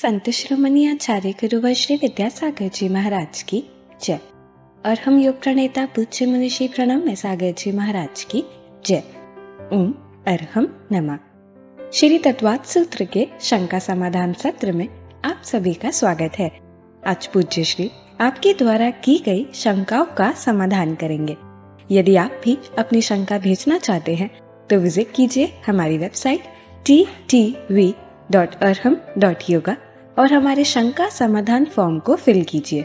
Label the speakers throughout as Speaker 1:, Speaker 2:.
Speaker 1: संत शिरोमणि आचार्य गुरुवर श्री विद्यासागर जी महाराज की जय। और हम योग प्रणेता पूज्य मुनिषी प्रणम्य सागर जी महाराज की जय। ओम अरहम नमः। श्री तत्वात् सूत्र के शंका समाधान सत्र में आप सभी का स्वागत है। आज पूज्य श्री आपके द्वारा की गई शंकाओं का समाधान करेंगे। यदि आप भी अपनी शंका भेजना चाहते हैं तो विजिट कीजिए हमारी वेबसाइट ttv.arham.yoga और हमारे शंका समाधान फॉर्म को फिल कीजिए।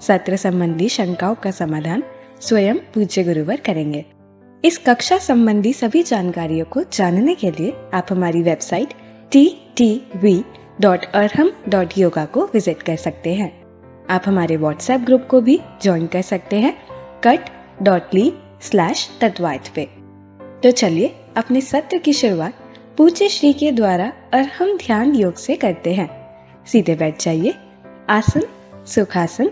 Speaker 1: सत्र संबंधी शंकाओं का समाधान स्वयं पूज्य गुरुवर करेंगे। इस कक्षा संबंधी सभी जानकारियों को जानने के लिए आप हमारी वेबसाइट ttv.arham.yoga को विजिट कर सकते हैं। आप हमारे व्हाट्सएप ग्रुप को भी ज्वाइन कर सकते हैं cut.ly/तत्वार्थ पे। तो चलिए अपने सत्र की शुरुआत पूज्य श्री के द्वारा अरहम ध्यान योग से करते हैं। सीधे बैठ जाइए। आसन सुखासन,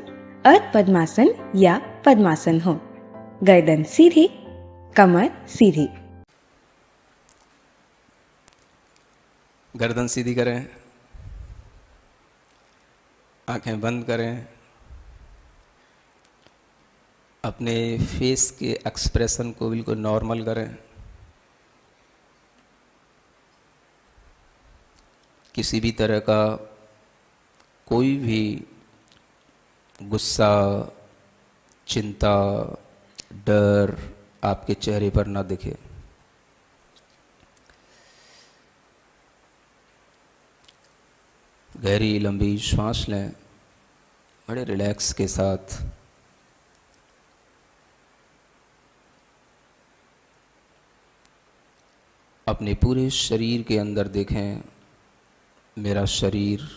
Speaker 1: अर्ध पद्मासन या पद्मासन हो। गर्दन सीधी, कमर सीधी।
Speaker 2: गर्दन सीधी करें, आंखें बंद करें। अपने फेस के एक्सप्रेशन को बिल्कुल नॉर्मल करें। किसी भी तरह का कोई भी गुस्सा, चिंता, डर आपके चेहरे पर ना दिखे। गहरी लंबी श्वास लें, बड़े रिलैक्स के साथ। अपने पूरे शरीर के अंदर देखें, मेरा शरीर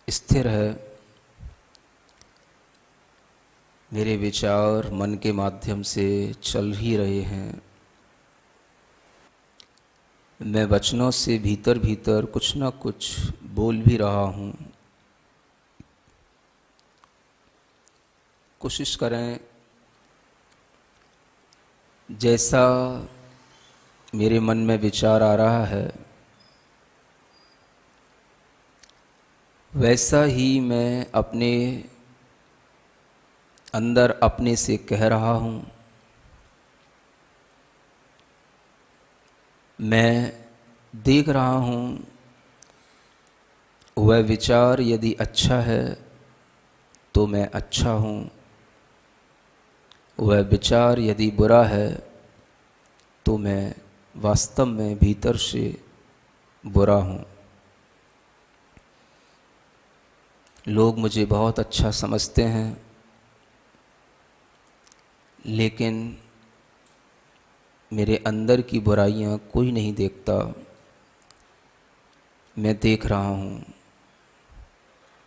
Speaker 2: स्थिर है। मेरे विचार मन के माध्यम से चल ही रहे हैं। मैं वचनों से भीतर भीतर कुछ ना कुछ बोल भी रहा हूँ। कोशिश करें जैसा मेरे मन में विचार आ रहा है वैसा ही मैं अपने अंदर अपने से कह रहा हूँ। मैं देख रहा हूँ वह विचार यदि अच्छा है तो मैं अच्छा हूँ, वह विचार यदि बुरा है तो मैं वास्तव में भीतर से बुरा हूँ। लोग मुझे बहुत अच्छा समझते हैं, लेकिन मेरे अंदर की बुराइयां कोई नहीं देखता। मैं देख रहा हूँ।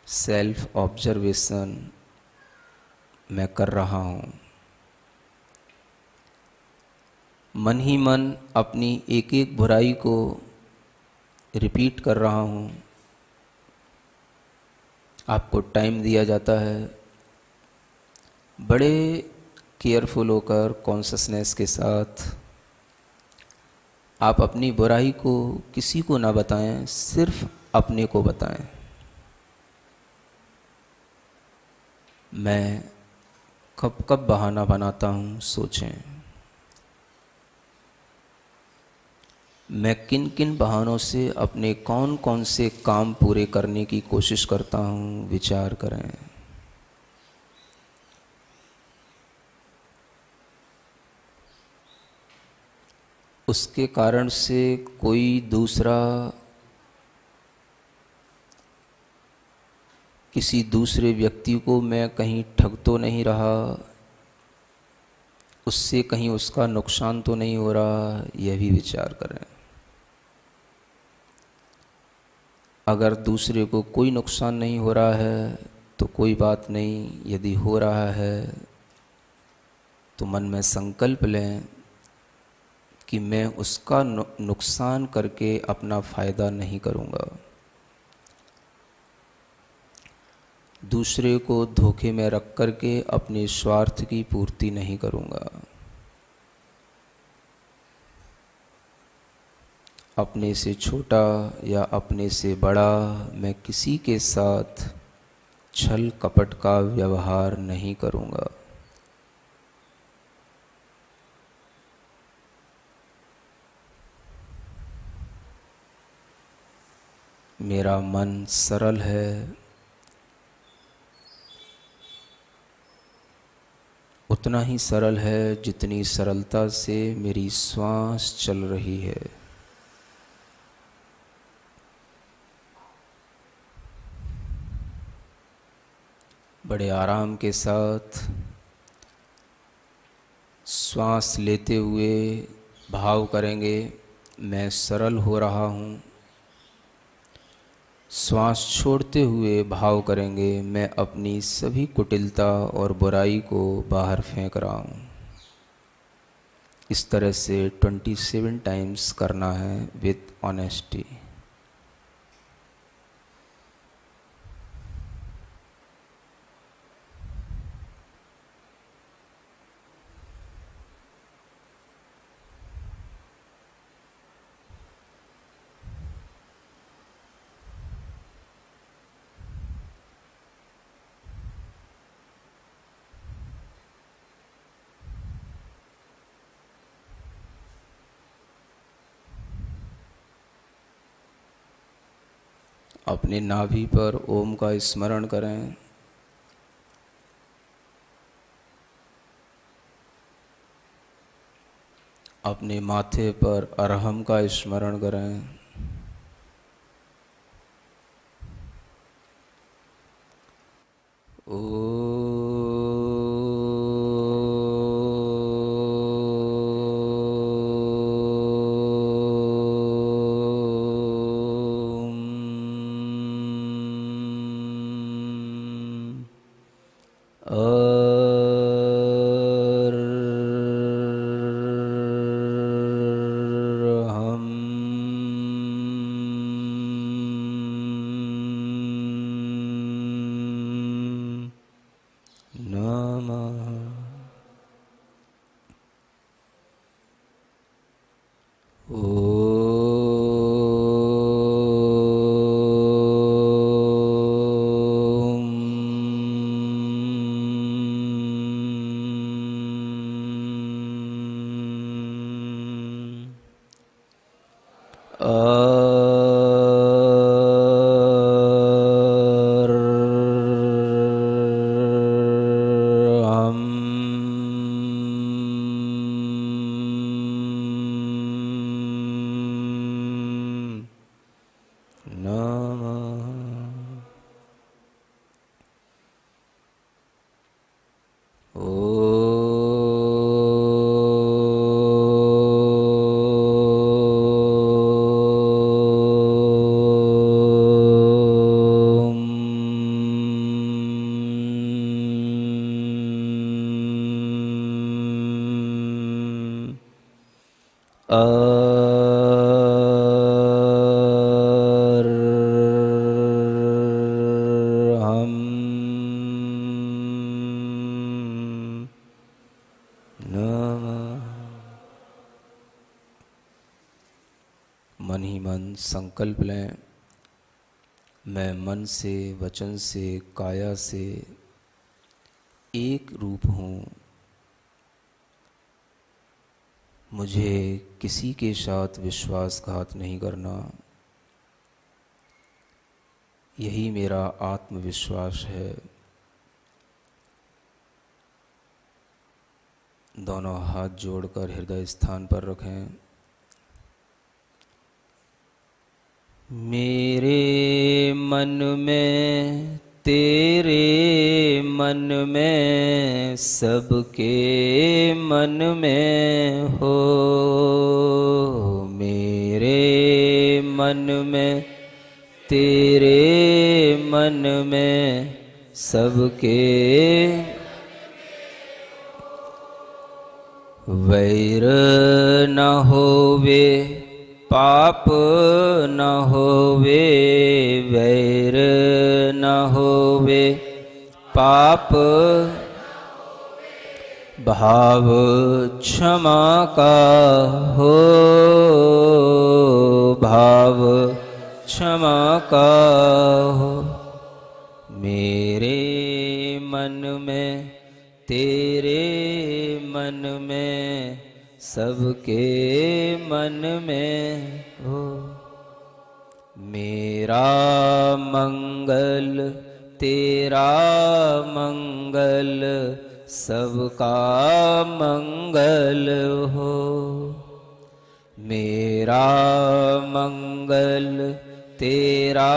Speaker 2: सेल्फ ऑब्जर्वेशन मैं कर रहा हूँ। मन ही मन अपनी एक एक बुराई को रिपीट कर रहा हूँ। आपको टाइम दिया जाता है, बड़े केयरफुल होकर कॉन्शसनेस के साथ आप अपनी बुराई को किसी को ना बताएं, सिर्फ अपने को बताएं। मैं कब कब बहाना बनाता हूँ, सोचें। मैं किन किन बहानों से अपने कौन कौन से काम पूरे करने की कोशिश करता हूँ, विचार करें। उसके कारण से कोई दूसरा किसी दूसरे व्यक्ति को मैं कहीं ठग तो नहीं रहा, उससे कहीं उसका नुकसान तो नहीं हो रहा, यह भी विचार करें। अगर दूसरे को कोई नुकसान नहीं हो रहा है तो कोई बात नहीं, यदि हो रहा है तो मन में संकल्प लें कि मैं उसका नुकसान करके अपना फ़ायदा नहीं करूँगा, दूसरे को धोखे में रख करके अपने स्वार्थ की पूर्ति नहीं करूँगा। अपने से छोटा या अपने से बड़ा मैं किसी के साथ छल कपट का व्यवहार नहीं करूँगा। मेरा मन सरल है, उतना ही सरल है जितनी सरलता से मेरी श्वास चल रही है। बड़े आराम के साथ श्वास लेते हुए भाव करेंगे, मैं सरल हो रहा हूँ। श्वास छोड़ते हुए भाव करेंगे, मैं अपनी सभी कुटिलता और बुराई को बाहर फेंक रहा हूँ। इस तरह से 27 टाइम्स करना है विथ ऑनेस्टी। अपने नाभि पर ओम का स्मरण करें। अपने माथे पर अरहम का स्मरण करें। मन ही मन संकल्प लें, मैं मन से, वचन से, काया से एक रूप हूँ। मुझे किसी के साथ विश्वासघात नहीं करना, यही मेरा आत्मविश्वास है। दोनों हाथ जोड़कर हृदय स्थान पर रखें। मेरे मन में, तेरे मन में, सबके मन में हो। मेरे मन में, तेरे मन में, सबके वैर न होवे, पाप न होवे, वैर न होवे, पाप भाव क्षमा का हो, भाव क्षमा काहो। मेरे मन में तेरे मन में सबके मन में हो। मेरा मंगल तेरा मंगल सबका मंगल हो। मेरा मंगल तेरा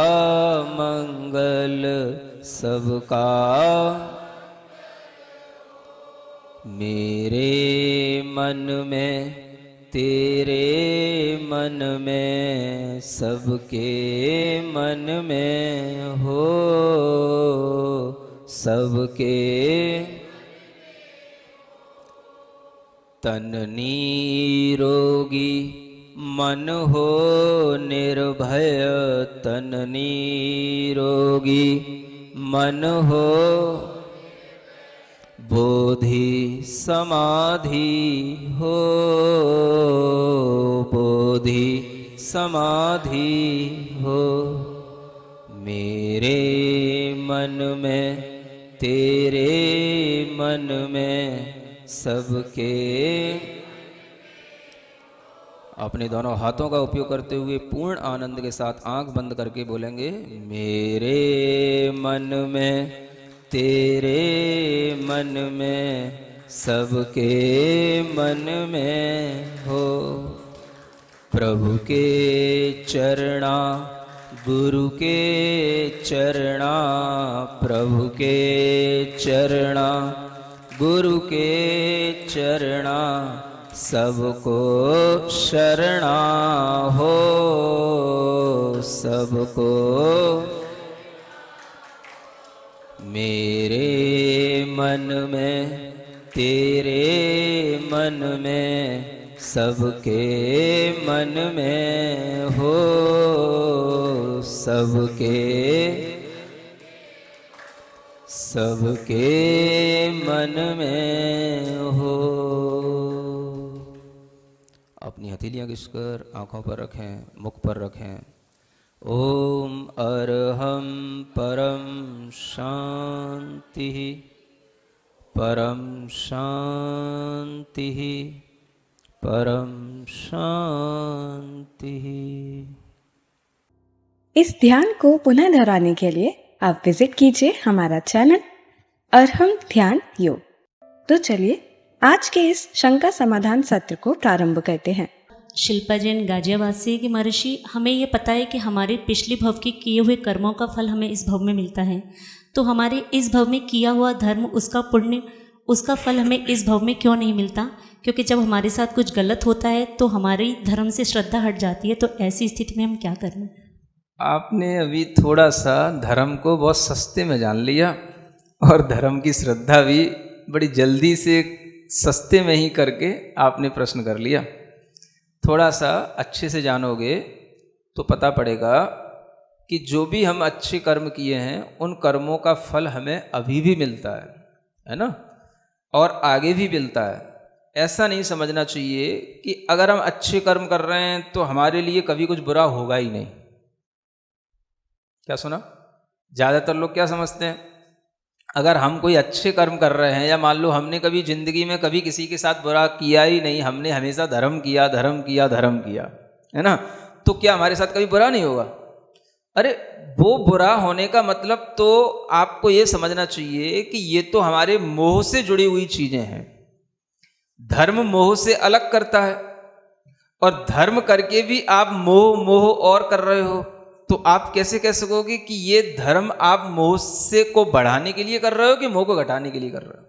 Speaker 2: मंगल सबका। मेरे मन में तेरे मन में सबके मन में हो। सबके तन निरोगी मन हो निर्भय। तन निरोगी मन हो बोधि समाधि हो। बोधि समाधि हो। मेरे मन में तेरे मन में सबके। अपने दोनों हाथों का उपयोग करते हुए पूर्ण आनंद के साथ आंख बंद करके बोलेंगे, मेरे मन में तेरे मन में सबके मन में हो। प्रभु के चरणा गुरु के चरणा। प्रभु के चरणा गुरु के चरणा सबको शरणा हो। सबको मेरे मन में तेरे मन में सबके मन में हो। सबके सबके मन में हो। अपनी हथेलियां घिसकर आंखों पर रखें, मुख पर रखें। ओम अरहम परम शांति परम शांति परम शांति।
Speaker 1: इस ध्यान को पुनः दोहराने के लिए आप विजिट कीजिए हमारा चैनल अरहम ध्यान योग। तो चलिए आज के इस शंका समाधान सत्र को प्रारंभ करते हैं।
Speaker 3: शिल्पा जैन गाजियाबाद से कि महर्षि हमें ये पता है कि हमारे पिछले भव के किए हुए कर्मों का फल हमें इस भव में मिलता है, तो हमारे इस भव में किया हुआ धर्म उसका पुण्य उसका फल हमें इस भव में क्यों नहीं मिलता? क्योंकि जब हमारे साथ कुछ गलत होता है तो हमारी धर्म से श्रद्धा हट जाती है, तो ऐसी स्थिति में हम क्या करें?
Speaker 2: आपने अभी थोड़ा सा धर्म को बहुत सस्ते में जान लिया और धर्म की श्रद्धा भी बड़ी जल्दी से सस्ते में ही करके आपने प्रश्न कर लिया। थोड़ा सा अच्छे से जानोगे तो पता पड़ेगा कि जो भी हम अच्छे कर्म किए हैं उन कर्मों का फल हमें अभी भी मिलता है ना, और आगे भी मिलता है। ऐसा नहीं समझना चाहिए कि अगर हम अच्छे कर्म कर रहे हैं तो हमारे लिए कभी कुछ बुरा होगा ही नहीं। क्या सुना? ज़्यादातर लोग क्या समझते हैं, अगर हम कोई अच्छे कर्म कर रहे हैं या मान लो हमने कभी ज़िंदगी में कभी किसी के साथ बुरा किया ही नहीं, हमने हमेशा धर्म किया धर्म किया धर्म किया, है ना, तो क्या हमारे साथ कभी बुरा नहीं होगा? अरे वो बुरा होने का मतलब तो आपको ये समझना चाहिए कि ये तो हमारे मोह से जुड़ी हुई चीज़ें हैं। धर्म मोह से अलग करता है, और धर्म करके भी आप मोह मोह और कर रहे हो, तो आप कैसे कह सकोगे कि ये धर्म आप मोह से को बढ़ाने के लिए कर रहे हो कि मोह को घटाने के लिए कर रहे हो?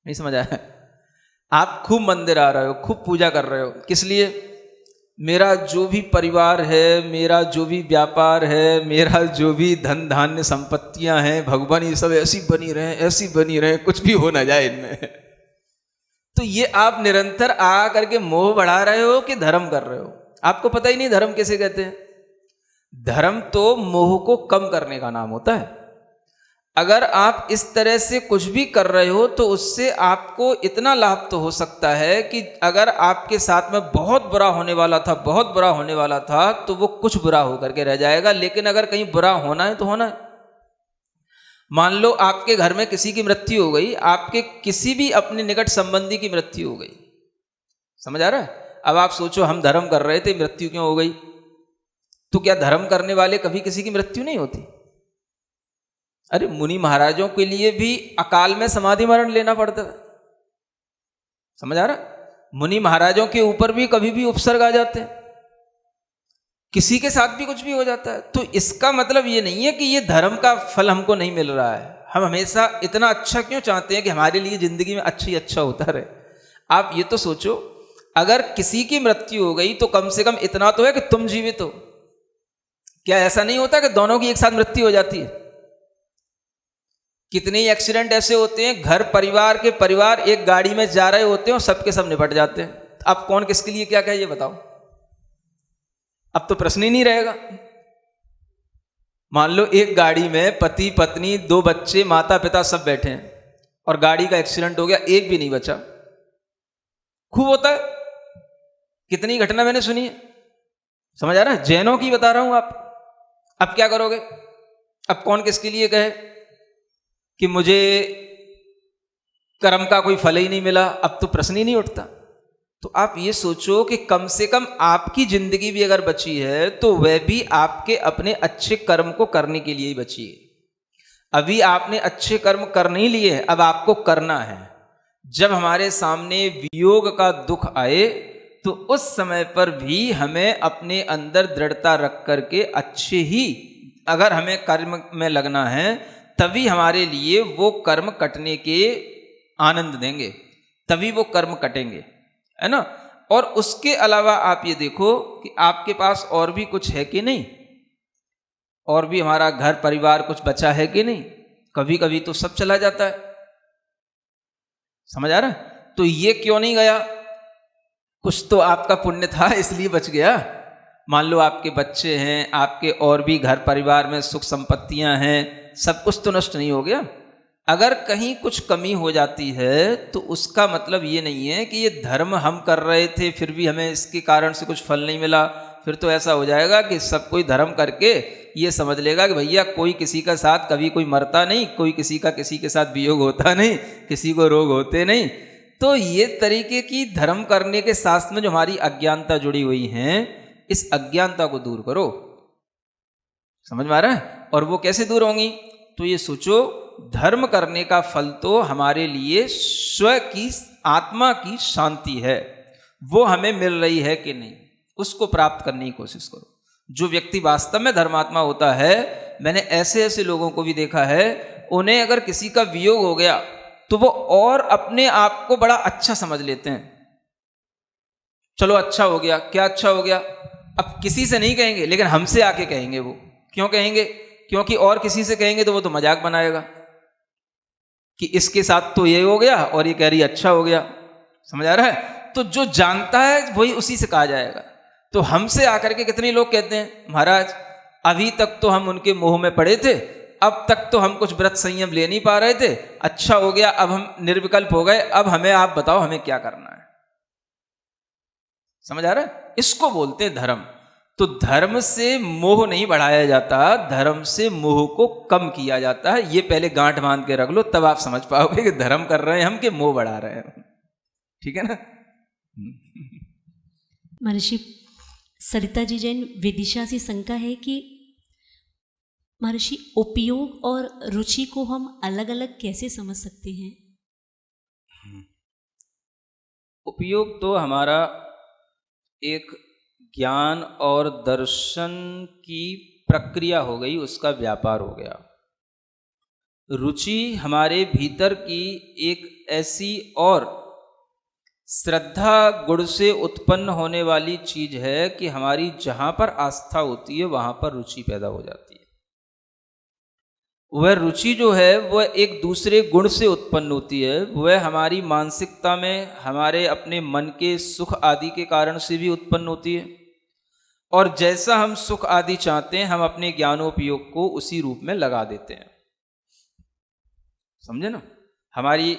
Speaker 2: नहीं समझ आया? आप खूब मंदिर आ रहे हो, खूब पूजा कर रहे हो, किस लिए? मेरा जो भी परिवार है, मेरा जो भी व्यापार है, मेरा जो भी धन धान्य संपत्तियां हैं, भगवान ये सब ऐसी बनी रहे, ऐसी बनी रहे, कुछ भी हो ना जाए इनमें। तो ये आप निरंतर आ करके मोह बढ़ा रहे हो कि धर्म कर रहे हो? आपको पता ही नहीं धर्म कैसे कहते हैं। धर्म तो मोह को कम करने का नाम होता है। अगर आप इस तरह से कुछ भी कर रहे हो तो उससे आपको इतना लाभ तो हो सकता है कि अगर आपके साथ में बहुत बुरा होने वाला था, बहुत बुरा होने वाला था, तो वो कुछ बुरा होकर के रह जाएगा। लेकिन अगर कहीं बुरा होना है तो होना है। मान लो आपके घर में किसी की मृत्यु हो गई, आपके किसी भी अपने निकट संबंधी की मृत्यु हो गई, समझ आ रहा है? अब आप सोचो, हम धर्म कर रहे थे, मृत्यु क्यों हो गई? तो क्या धर्म करने वाले कभी किसी की मृत्यु नहीं होती? अरे मुनि महाराजों के लिए भी अकाल में समाधि मरण लेना पड़ता है, समझ आ रहा? मुनि महाराजों के ऊपर भी कभी भी उपसर्ग आ जाते हैं, किसी के साथ भी कुछ भी हो जाता है। तो इसका मतलब ये नहीं है कि ये धर्म का फल हमको नहीं मिल रहा है। हम हमेशा इतना अच्छा क्यों चाहते हैं कि हमारे लिए जिंदगी में अच्छा होता रहे? आप ये तो सोचो, अगर किसी की मृत्यु हो गई तो कम से कम इतना तो है कि तुम जीवित हो। क्या ऐसा नहीं होता कि दोनों की एक साथ मृत्यु हो जाती है? कितने ही एक्सीडेंट ऐसे होते हैं, घर परिवार के परिवार एक गाड़ी में जा रहे होते हैं और सबके सब निपट जाते हैं। अब कौन किसके लिए क्या कहे ये बताओ? अब तो प्रश्न ही नहीं रहेगा। मान लो एक गाड़ी में पति पत्नी, 2 बच्चे, माता पिता सब बैठे हैं और गाड़ी का एक्सीडेंट हो गया, एक भी नहीं बचा। खूब होता है, कितनी घटना मैंने सुनी है, समझ आ रहा है? जैनों की बता रहा हूं। आप अब क्या करोगे? अब कौन किसके लिए कहे कि मुझे कर्म का कोई फल ही नहीं मिला? अब तो प्रश्न ही नहीं उठता। तो आप ये सोचो कि कम से कम आपकी जिंदगी भी अगर बची है तो वह भी आपके अपने अच्छे कर्म को करने के लिए ही बची है। अभी आपने अच्छे कर्म कर नहीं लिए, अब आपको करना है। जब हमारे सामने वियोग का दुख आए तो उस समय पर भी हमें अपने अंदर दृढ़ता रख करके अच्छे ही अगर हमें कर्म में लगना है, तभी हमारे लिए वो कर्म कटने के आनंद देंगे, तभी वो कर्म कटेंगे, है ना? और उसके अलावा आप ये देखो कि आपके पास और भी कुछ है कि नहीं, और भी हमारा घर परिवार कुछ बचा है कि नहीं? कभी कभी तो सब चला जाता है, समझ आ रहा है? तो ये क्यों नहीं गया? कुछ तो आपका पुण्य था इसलिए बच गया। मान लो आपके बच्चे हैं, आपके और भी घर परिवार में सुख संपत्तियां हैं, सब कुछ तो नष्ट नहीं हो गया। अगर कहीं कुछ कमी हो जाती है तो उसका मतलब ये नहीं है कि ये धर्म हम कर रहे थे फिर भी हमें इसके कारण से कुछ फल नहीं मिला। फिर तो ऐसा हो जाएगा कि सब कोई धर्म करके ये समझ लेगा कि भैया कोई किसी का साथ कभी कोई मरता नहीं, कोई किसी का किसी के साथ वियोग होता नहीं, किसी को रोग होते नहीं। तो ये तरीके की धर्म करने के साथ में जो हमारी अज्ञानता जुड़ी हुई है, इस अज्ञानता को दूर करो। समझ में आ रहा है? और वो कैसे दूर होंगी? तो ये सोचो, धर्म करने का फल तो हमारे लिए स्व की आत्मा की शांति है, वो हमें मिल रही है कि नहीं, उसको प्राप्त करने की कोशिश करो। जो व्यक्ति वास्तव में धर्मात्मा होता है, मैंने ऐसे ऐसे लोगों को भी देखा है, उन्हें अगर किसी का वियोग हो गया तो वो और अपने आप को बड़ा अच्छा समझ लेते हैं। चलो अच्छा हो गया, क्या अच्छा हो गया? अब किसी से नहीं कहेंगे लेकिन हमसे आके कहेंगे। वो क्यों कहेंगे? क्योंकि और किसी से कहेंगे तो वो तो मजाक बनाएगा कि इसके साथ तो ये हो गया और ये कह रही अच्छा हो गया। समझ आ रहा है? तो जो जानता है वही उसी से कहा जाएगा। तो हमसे आकर के कितने लोग कहते हैं, महाराज अभी तक तो हम उनके मोह में पड़े थे, अब तक तो हम कुछ व्रत संयम ले नहीं पा रहे थे, अच्छा हो गया अब हम निर्विकल्प हो गए, अब हमें आप बताओ हमें क्या करना है। समझ आ रहा है? इसको बोलते हैं धर्म। तो धर्म से मोह नहीं बढ़ाया जाता, धर्म से मोह को कम किया जाता है। ये पहले गांठ बांध के रख लो, तब आप समझ पाओगे कि धर्म कर रहे हैं हम कि मोह बढ़ा रहे हैं। ठीक है ना?
Speaker 3: महर्षि सरिता जी जैन विदिशा से शंका है कि महर्षि उपयोग और रुचि को हम अलग अलग कैसे समझ सकते हैं?
Speaker 2: उपयोग तो हमारा एक ज्ञान और दर्शन की प्रक्रिया हो गई, उसका व्यापार हो गया। रुचि हमारे भीतर की एक ऐसी और श्रद्धा गुण से उत्पन्न होने वाली चीज है कि हमारी जहां पर आस्था होती है वहां पर रुचि पैदा हो जाती है। वह रुचि जो है वह एक दूसरे गुण से उत्पन्न होती है, वह हमारी मानसिकता में हमारे अपने मन के सुख आदि के कारण से भी उत्पन्न होती है। और जैसा हम सुख आदि चाहते हैं हम अपने ज्ञानोपयोग को उसी रूप में लगा देते हैं। समझे ना? हमारी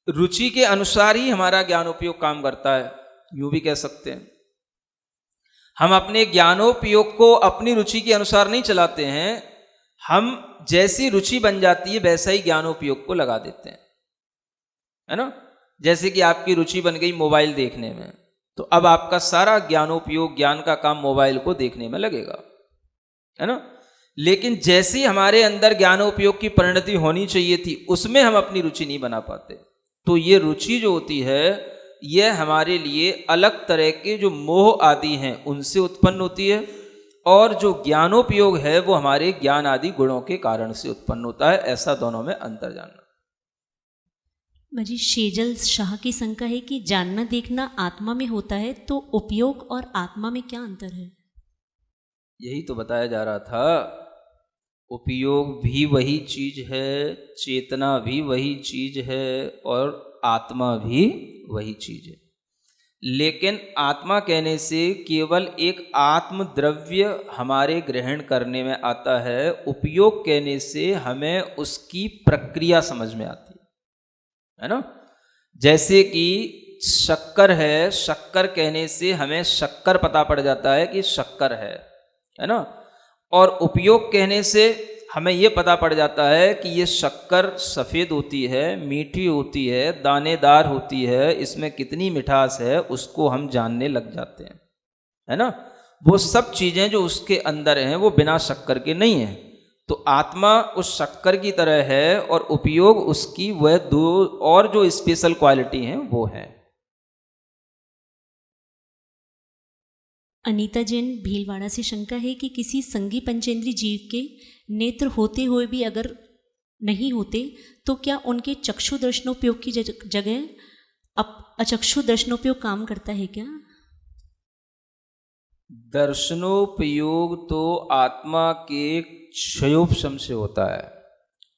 Speaker 2: रुचि के अनुसार ही हमारा ज्ञानोपयोग काम करता है, यूं भी कह सकते हैं। हम अपने ज्ञानोपयोग को अपनी रुचि के अनुसार नहीं चलाते हैं, हम जैसी रुचि बन जाती है वैसा ही ज्ञानोपयोग को लगा देते हैं, है ना? जैसे कि आपकी रुचि बन गई मोबाइल देखने में, तो अब आपका सारा ज्ञानोपयोग, ज्ञान का काम मोबाइल को देखने में लगेगा, है ना? लेकिन जैसी हमारे अंदर ज्ञानोपयोग की परिणति होनी चाहिए थी, उसमें हम अपनी रुचि नहीं बना पाते। तो ये रुचि जो होती है, यह हमारे लिए अलग तरह के जो मोह आदि हैं उनसे उत्पन्न होती है, और जो ज्ञानोपयोग है वो हमारे ज्ञान आदि गुणों के कारण से उत्पन्न होता है। ऐसा दोनों में अंतर जानना।
Speaker 3: जी, शेजल शाह की शंका है कि जानना देखना आत्मा में होता है, तो उपयोग और आत्मा में क्या अंतर है?
Speaker 2: यही तो बताया जा रहा था, उपयोग भी वही चीज है, चेतना भी वही चीज है, और आत्मा भी वही चीज है। लेकिन आत्मा कहने से केवल एक आत्म द्रव्य हमारे ग्रहण करने में आता है, उपयोग कहने से हमें उसकी प्रक्रिया समझ में आती है ना? जैसे कि शक्कर है, शक्कर कहने से हमें शक्कर पता पड़ जाता है कि शक्कर है ना? और उपयोग कहने से हमें ये पता पड़ जाता है कि ये शक्कर सफ़ेद होती है, मीठी होती है, दानेदार होती है, इसमें कितनी मिठास है उसको हम जानने लग जाते हैं, है ना? वो सब चीज़ें जो उसके अंदर हैं वो बिना शक्कर के नहीं हैं। तो आत्मा उस शक्कर की तरह है, और उपयोग उसकी वह दो और जो स्पेशल क्वालिटी हैं वो है।
Speaker 3: अनीता जैन भीलवाड़ा से शंका है कि किसी संगी पंचेंद्री जीव के नेत्र होते हुए भी अगर नहीं होते, तो क्या उनके चक्षु दर्शनोपयोग की जगह अचक्षु दर्शनोपयोग काम करता है क्या?
Speaker 2: दर्शनोपयोग तो आत्मा के क्षयोपशम से होता है।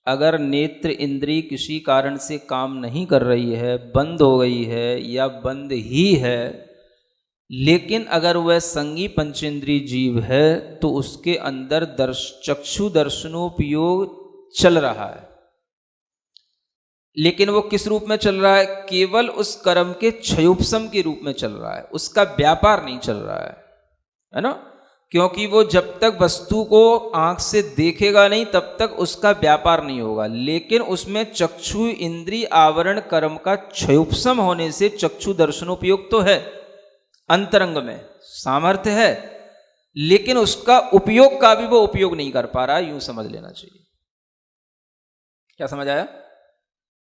Speaker 2: अगर नेत्र इंद्री किसी कारण से काम नहीं कर रही है, बंद हो गई है या बंद ही है, लेकिन अगर वह संगी पंचेंद्री जीव है तो उसके अंदर चक्षु दर्शनोपयोग चल रहा है। लेकिन वो किस रूप में चल रहा है? केवल उस कर्म के क्षयोपशम के रूप में चल रहा है, उसका व्यापार नहीं चल रहा है ना? क्योंकि वो जब तक वस्तु को आंख से देखेगा नहीं तब तक उसका व्यापार नहीं होगा। लेकिन उसमें चक्षु इंद्रिय आवरण कर्म का क्षयोपशम होने से चक्षु दर्शनोपयोग तो है, अंतरंग में सामर्थ्य है, लेकिन उसका उपयोग का भी वो उपयोग नहीं कर पा रहा है, यूं समझ लेना चाहिए। क्या समझ आया?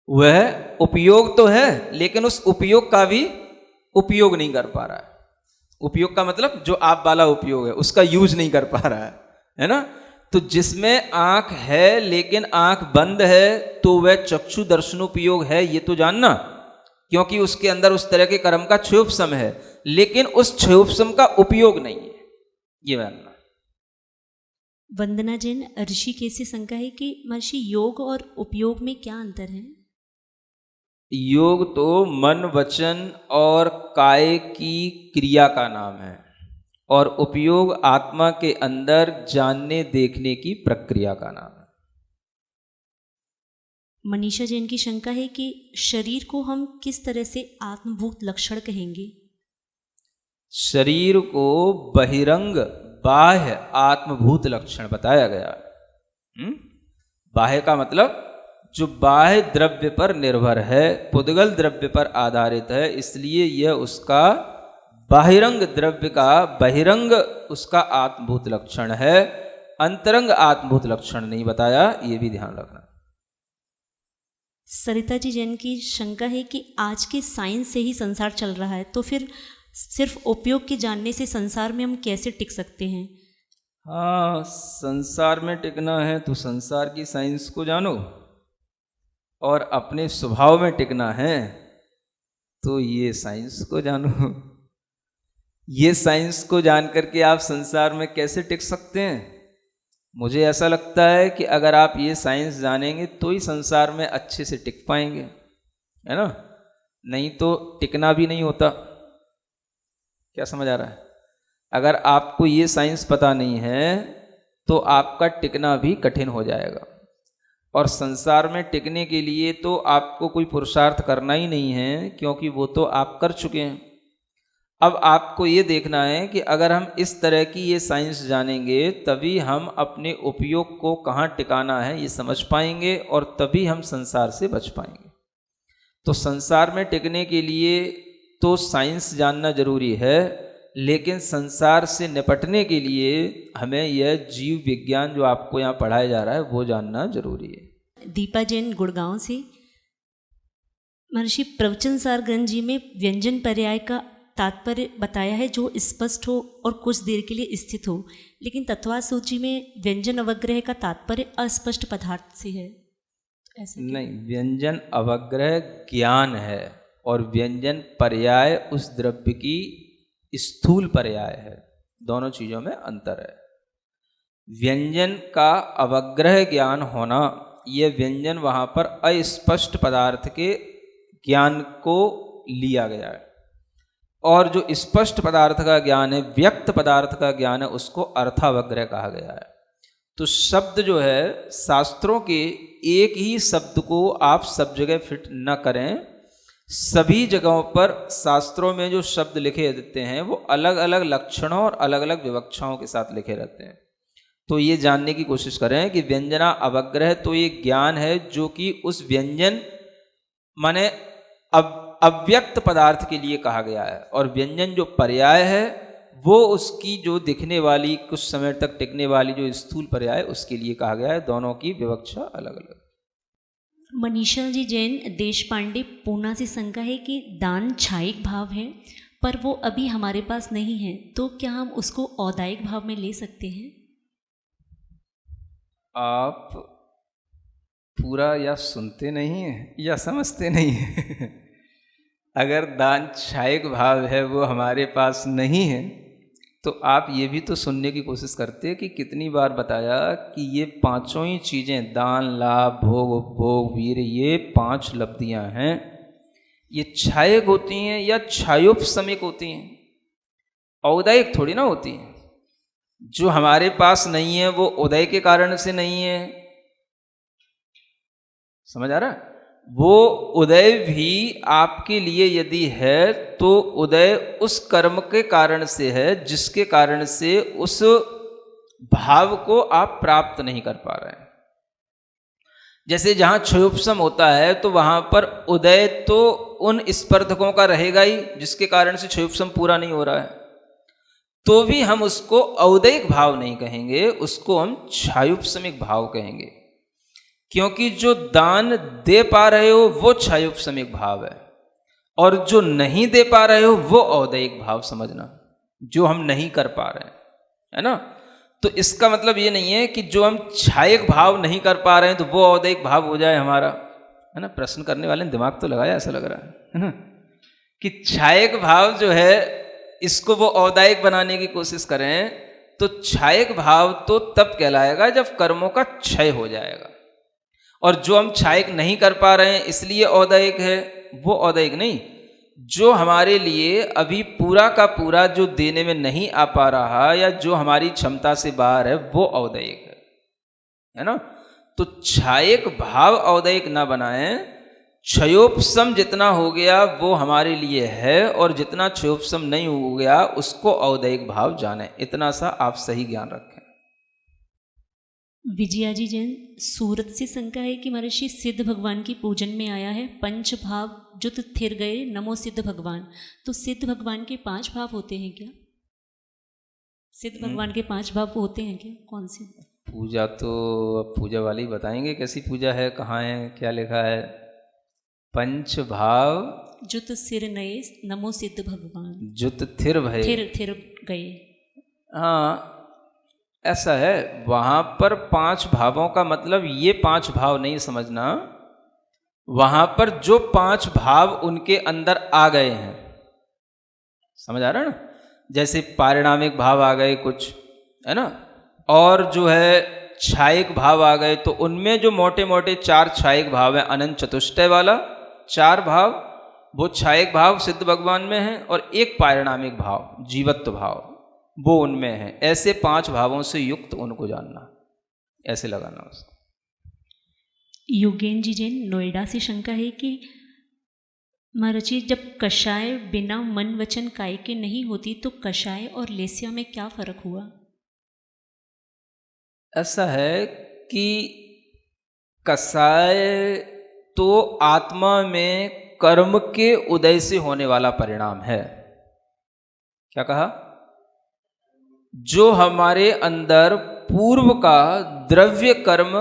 Speaker 2: वह उपयोग तो है, लेकिन उस उपयोग का भी उपयोग नहीं कर पा रहा है। उपयोग का मतलब जो आप वाला उपयोग है उसका यूज नहीं कर पा रहा है ना? तो जिसमें आंख है लेकिन आंख बंद है तो वह चक्षु दर्शनोपयोग है, ये तो जानना, क्योंकि उसके अंदर उस तरह के कर्म का क्षयोपशम है, लेकिन उस क्षयोपशम का उपयोग नहीं है, ये जानना।
Speaker 3: वंदना जैन ऋषिकेश से शंका है कि महर्षि योग और उपयोग में क्या अंतर है?
Speaker 2: योग तो मन वचन और काय की क्रिया का नाम है, और उपयोग आत्मा के अंदर जानने देखने की प्रक्रिया का नाम है।
Speaker 3: मनीषा जैन की शंका है कि शरीर को हम किस तरह से आत्मभूत लक्षण कहेंगे?
Speaker 2: शरीर को बहिरंग बाह्य आत्मभूत लक्षण बताया गया। बाह्य का मतलब जो बाह्य द्रव्य पर निर्भर है, पुद्गल द्रव्य पर आधारित है, इसलिए यह उसका बाहिरंग द्रव्य का बहिरंग उसका आत्मभूत लक्षण है, अंतरंग आत्मभूत लक्षण नहीं बताया, ये भी ध्यान रखना।
Speaker 3: सरिता जी जैन की शंका है कि आज के साइंस से ही संसार चल रहा है, तो फिर सिर्फ उपयोग के जानने से संसार में हम कैसे टिक सकते हैं?
Speaker 2: हाँ, संसार में टिकना है तो संसार की साइंस को जानो, और अपने स्वभाव में टिकना है तो ये साइंस को जानो। ये साइंस को जान करके आप संसार में कैसे टिक सकते हैं? मुझे ऐसा लगता है कि अगर आप ये साइंस जानेंगे तो ही संसार में अच्छे से टिक पाएंगे, है ना? नहीं तो टिकना भी नहीं होता। क्या समझ आ रहा है? अगर आपको ये साइंस पता नहीं है तो आपका टिकना भी कठिन हो जाएगा। और संसार में टिकने के लिए तो आपको कोई पुरुषार्थ करना ही नहीं है, क्योंकि वो तो आप कर चुके हैं। अब आपको ये देखना है कि अगर हम इस तरह की ये साइंस जानेंगे तभी हम अपने उपयोग को कहाँ टिकाना है ये समझ पाएंगे, और तभी हम संसार से बच पाएंगे। तो संसार में टिकने के लिए तो साइंस जानना जरूरी है, लेकिन संसार से निपटने के लिए हमें यह जीव विज्ञान जो आपको यहाँ पढ़ाया जा रहा है वो जानना जरूरी है।
Speaker 3: दीपा जैन गुड़गांव से। महर्षि प्रवचन सार ग्रंथ जी में व्यंजन पर्याय का तात्पर्य बताया है जो स्पष्ट हो और कुछ देर के लिए स्थित हो, लेकिन तत्वा सूची में व्यंजन अवग्रह का तात्पर्य अस्पष्ट पदार्थ से है। ऐसा
Speaker 2: नहीं, व्यंजन अवग्रह ज्ञान है और व्यंजन पर्याय उस द्रव्य की स्थूल पर्याय है। दोनों चीजों में अंतर है। व्यंजन का अवग्रह ज्ञान होना, यह व्यंजन वहां पर अस्पष्ट पदार्थ के ज्ञान को लिया गया है, और जो स्पष्ट पदार्थ का ज्ञान है, व्यक्त पदार्थ का ज्ञान है, उसको अर्थावग्रह कहा गया है। तो शब्द जो है, शास्त्रों के एक ही शब्द को आप सब जगह फिट न करें। सभी जगहों पर शास्त्रों में जो शब्द लिखे रहते हैं वो अलग अलग लक्षणों और अलग अलग विवक्षाओं के साथ लिखे रहते हैं। तो ये जानने की कोशिश करें कि व्यंजना अवग्रह तो ये ज्ञान है जो कि उस व्यंजन माने अव्यक्त पदार्थ के लिए कहा गया है, और व्यंजन जो पर्याय है वो उसकी जो दिखने वाली कुछ समय तक टिकने वाली जो स्थूल पर्याय उसके लिए कहा गया है। दोनों की विवक्षा अलग अलग।
Speaker 3: मनीषा जी जैन देश पांडे पूना से शंका है कि दान छायिक भाव है पर वो अभी हमारे पास नहीं है, तो क्या हम उसको औदायिक भाव में ले सकते हैं?
Speaker 2: आप पूरा या सुनते नहीं हैं या समझते नहीं हैं। अगर दान छायिक भाव है वो हमारे पास नहीं है, तो आप ये भी तो सुनने की कोशिश करते हैं कि कितनी बार बताया कि ये पांचों ही चीज़ें, दान, लाभ, भोग, उपभोग, वीर, ये 5 लब्धियां हैं, ये छायक होती हैं या छायोपशमिक होती हैं, औदायिक थोड़ी ना होती हैं। जो हमारे पास नहीं है वो उदय के कारण से नहीं है, समझ आ रहा है? वो उदय भी आपके लिए यदि है तो उदय उस कर्म के कारण से है जिसके कारण से उस भाव को आप प्राप्त नहीं कर पा रहे हैं। जैसे जहां क्षयोपशम होता है तो वहां पर उदय तो उन स्पर्धकों का रहेगा ही जिसके कारण से क्षयोपशम पूरा नहीं हो रहा है, तो भी हम उसको औदैयिक भाव नहीं कहेंगे, उसको हम छायोपशमिक भाव कहेंगे। क्योंकि जो दान दे पा रहे हो वो छायोपशमिक भाव है, और जो नहीं दे पा रहे हो वो औदैयिक भाव समझना, जो हम नहीं कर पा रहे हैं, है ना। तो इसका मतलब ये नहीं है कि जो हम छायक भाव नहीं कर पा रहे हैं तो वो औदैयिक भाव हो जाए हमारा, है ना। प्रश्न करने वाले ने दिमाग तो लगाया, ऐसा लग रहा है ना, कि छायक भाव जो है इसको वो औदायिक बनाने की कोशिश करें तो छायक भाव तो तब कहलाएगा जब कर्मों का क्षय हो जाएगा। और जो हम छायक नहीं कर पा रहे हैं इसलिए औदायिक है, वो औदायिक नहीं। जो हमारे लिए अभी पूरा का पूरा जो देने में नहीं आ पा रहा या जो हमारी क्षमता से बाहर है वो औदायिक है ना। तो छायक भाव औदायिक ना बनाएं। क्षयोपशम जितना हो गया वो हमारे लिए है, और जितना क्षयोपशम नहीं हो गया उसको औदायिक भाव जाने। इतना सा आप सही ज्ञान रखें।
Speaker 3: विजया जी जैन सूरत से शंका है कि महर्षि सिद्ध भगवान की पूजन में आया है पंच भाव जुत थिर गए नमो सिद्ध भगवान, तो सिद्ध भगवान के 5 भाव होते हैं क्या? सिद्ध भगवान के 5 भाव होते हैं क्या? कौन से?
Speaker 2: पूजा तो अब पूजा वाले ही बताएंगे कैसी पूजा है, कहाँ है, क्या लिखा है। पंच भाव
Speaker 3: जुत सिर नए नमो सिद्ध भगवान,
Speaker 2: जुत थिर भय,
Speaker 3: थिर गए।
Speaker 2: हाँ ऐसा है। वहां पर 5 भावों का मतलब ये 5 भाव नहीं समझना, वहां पर जो 5 भाव उनके अंदर आ गए हैं, समझ आ रहा है ना। जैसे पारिणामिक भाव आ गए कुछ, है ना, और जो है छायक भाव आ गए, तो उनमें जो मोटे मोटे 4 छायक भाव है, अनंत चतुष्टय वाला 4 भाव, वो छायक भाव सिद्ध भगवान में है, और एक पारिणामिक भाव जीवत्व भाव वो उनमें है। ऐसे 5 भावों से युक्त उनको जानना, ऐसे लगाना उसको।
Speaker 3: योगेन जी जैन नोएडा से शंका है कि महाराज जी, जब कषाय बिना मन वचन काय के नहीं होती तो कषाय और लेस्या में क्या फर्क हुआ?
Speaker 2: ऐसा है कि कषाय तो आत्मा में कर्म के उदय से होने वाला परिणाम है। क्या कहा? जो हमारे अंदर पूर्व का द्रव्य कर्म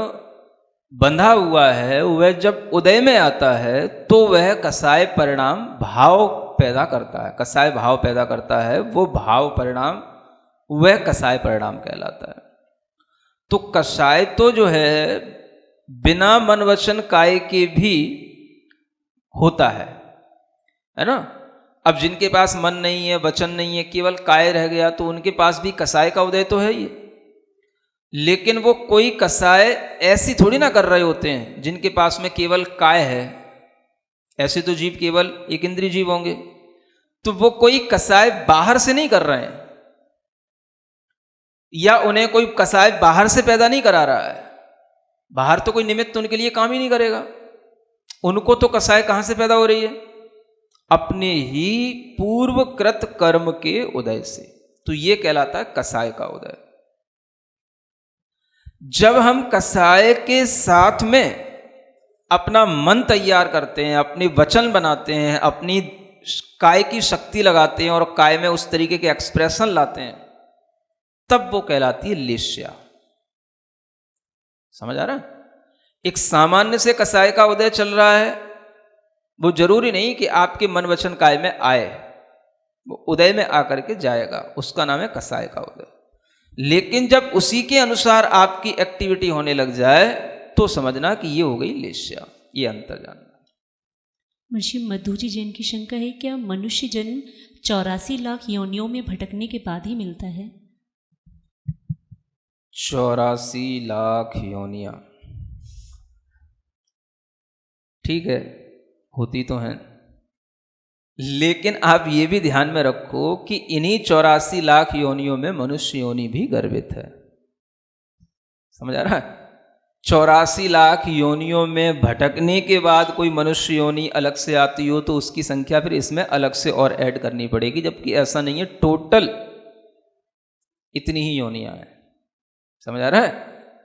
Speaker 2: बंधा हुआ है, वह जब उदय में आता है तो वह कषाय परिणाम भाव पैदा करता है। कषाय भाव पैदा करता है, वो भाव परिणाम वह कषाय परिणाम कहलाता है। तो कषाय तो जो है बिना मन वचन काय के भी होता है ना। अब जिनके पास मन नहीं है, वचन नहीं है, केवल काय रह गया, तो उनके पास भी कषाय का उदय तो है ही। लेकिन वो कोई कषाय ऐसी थोड़ी ना कर रहे होते हैं जिनके पास में केवल काय है। ऐसे तो जीव केवल एक इंद्रिय जीव होंगे, तो वो कोई कषाय बाहर से नहीं कर रहे हैं, या उन्हें कोई कषाय बाहर से पैदा नहीं करा रहा है। बाहर तो कोई निमित्त उनके लिए काम ही नहीं करेगा। उनको तो कषाय कहां से पैदा हो रही है? अपने ही पूर्वकृत कर्म के उदय से। तो ये कहलाता है कषाय का उदय। जब हम कषाय के साथ में अपना मन तैयार करते हैं, अपनी वचन बनाते हैं, अपनी काय की शक्ति लगाते हैं और काय में उस तरीके के एक्सप्रेशन लाते हैं, तब वो कहलाती है लेस्या। समझ आ रहा है? एक सामान्य से कषाय का उदय चल रहा है, वो जरूरी नहीं कि आपके मन वचन काय में आए, वो उदय में आकर के जाएगा, उसका नाम है कषाय का उदय। लेकिन जब उसी के अनुसार आपकी एक्टिविटी होने लग जाए तो समझना कि ये हो गई लेस्या। ये अंतर जानना।
Speaker 3: महर्षि मधु जी जैन की शंका है, क्या मनुष्य जन्म 84 लाख योनियों में भटकने के बाद ही मिलता है?
Speaker 2: 84 लाख योनियां, ठीक है, होती तो हैं, लेकिन आप ये भी ध्यान में रखो कि इन्हीं 84 लाख योनियों में मनुष्य योनि भी गर्भित है। समझ आ रहा है? 84 लाख योनियों में भटकने के बाद कोई मनुष्य योनि अलग से आती हो तो उसकी संख्या फिर इसमें अलग से और ऐड करनी पड़ेगी, जबकि ऐसा नहीं है, टोटल इतनी ही योनियां हैं। समझ आ रहा है?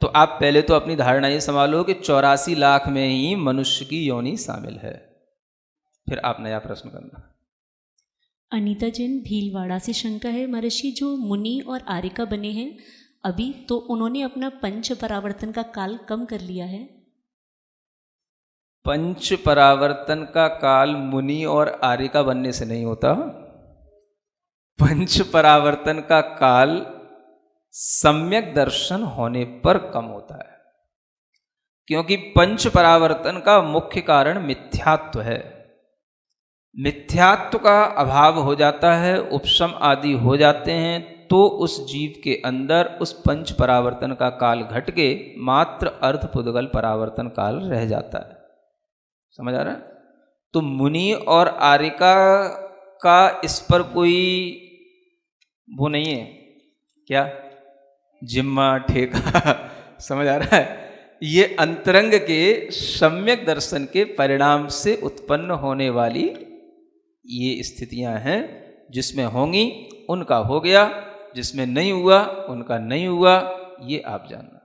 Speaker 2: तो आप पहले तो अपनी धारणा ये संभालो कि 84 लाख में ही मनुष्य की योनि शामिल है, फिर आप नया प्रश्न करना।
Speaker 3: अनीता जैन भीलवाड़ा से शंका है, महर्षि जो मुनि और आर्यिका बने हैं अभी, तो उन्होंने अपना पंच परावर्तन का काल कम कर लिया है?
Speaker 2: पंच परावर्तन का काल मुनि और आर्यिका बनने से नहीं होता। पंच परावर्तन का काल सम्यक दर्शन होने पर कम होता है, क्योंकि पंच परावर्तन का मुख्य कारण मिथ्यात्व है। मिथ्यात्व का अभाव हो जाता है, उपशम आदि हो जाते हैं, तो उस जीव के अंदर उस पंच परावर्तन का काल घट के मात्र अर्धपुद्गल परावर्तन काल रह जाता है। समझ आ रहा है? तो मुनि और आर्यिका का इस पर कोई वो नहीं है, क्या जिम्मा ठेका। समझ आ रहा है? ये अंतरंग के सम्यक दर्शन के परिणाम से उत्पन्न होने वाली ये स्थितियां हैं, जिसमें होंगी उनका हो गया, जिसमें नहीं हुआ उनका नहीं हुआ, ये आप जानना।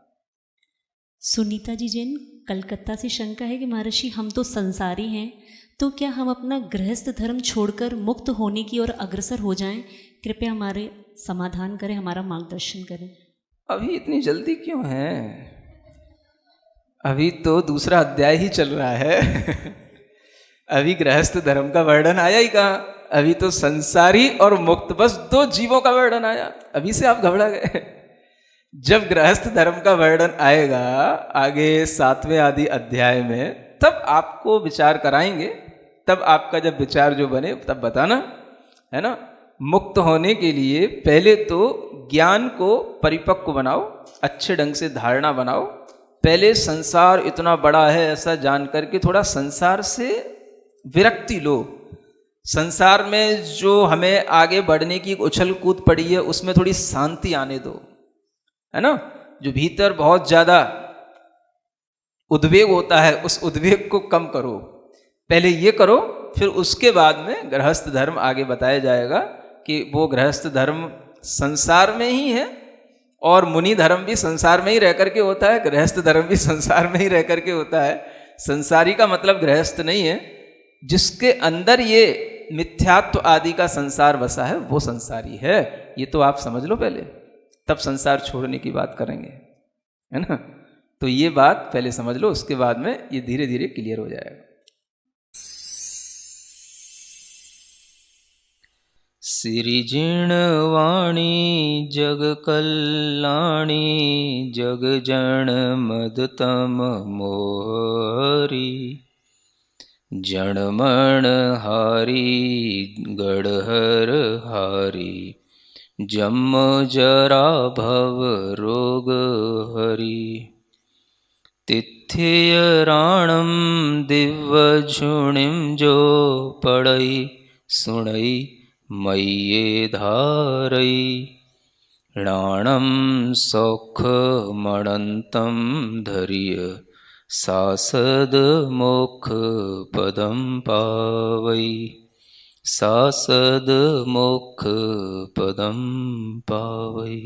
Speaker 3: सुनीता जी जैन कलकत्ता से शंका है कि महर्षि हम तो संसारी हैं, तो क्या हम अपना गृहस्थ धर्म छोड़कर मुक्त होने की ओर अग्रसर हो जाएं? कृपया हमारे समाधान करें, हमारा मार्गदर्शन करें।
Speaker 2: अभी इतनी जल्दी क्यों है? अभी तो दूसरा अध्याय ही चल रहा है। अभी गृहस्थ धर्म का वर्णन आया ही कहाँ? अभी तो संसारी और मुक्त, बस दो जीवों का वर्णन आया। अभी से आप घबरा गए। जब गृहस्थ धर्म का वर्णन आएगा आगे 7वें आदि अध्याय में, तब आपको विचार कराएंगे। तब आपका जब विचार जो बने तब बताना, है ना। मुक्त होने के लिए पहले तो ज्ञान को परिपक्व बनाओ, अच्छे ढंग से धारणा बनाओ। पहले संसार इतना बड़ा है ऐसा जान करके थोड़ा संसार से विरक्ति लो। संसार में जो हमें आगे बढ़ने की उछल कूद पड़ी है उसमें थोड़ी शांति आने दो, है ना। जो भीतर बहुत ज़्यादा उद्वेग होता है, उस उद्वेग को कम करो। पहले ये करो, फिर उसके बाद में गृहस्थ धर्म आगे बताया जाएगा कि वो गृहस्थ धर्म संसार में ही है, और मुनि धर्म भी संसार में ही रह करके होता है, गृहस्थ धर्म भी संसार में ही रह करके होता है। संसारी का मतलब गृहस्थ नहीं है, जिसके अंदर ये मिथ्यात्व आदि का संसार बसा है वो संसारी है। ये तो आप समझ लो पहले, तब संसार छोड़ने की बात करेंगे, है ना। तो ये बात पहले समझ लो, उसके बाद में ये धीरे धीरे क्लियर हो जाएगा।
Speaker 4: सिरिजिणवाणी जग कल्याणी जग जन मदतम मोहरी जणमण हारी गढ़हर हारी जम जरा भव रोग हरी तिथ्य राणम दिव्य झुणिम जो पड़ई सुणई मय्ये धारई राणम सौख मणंतम धर्य सासद मोक्ष पदम पावई सासद मोक्ष पदम पावई।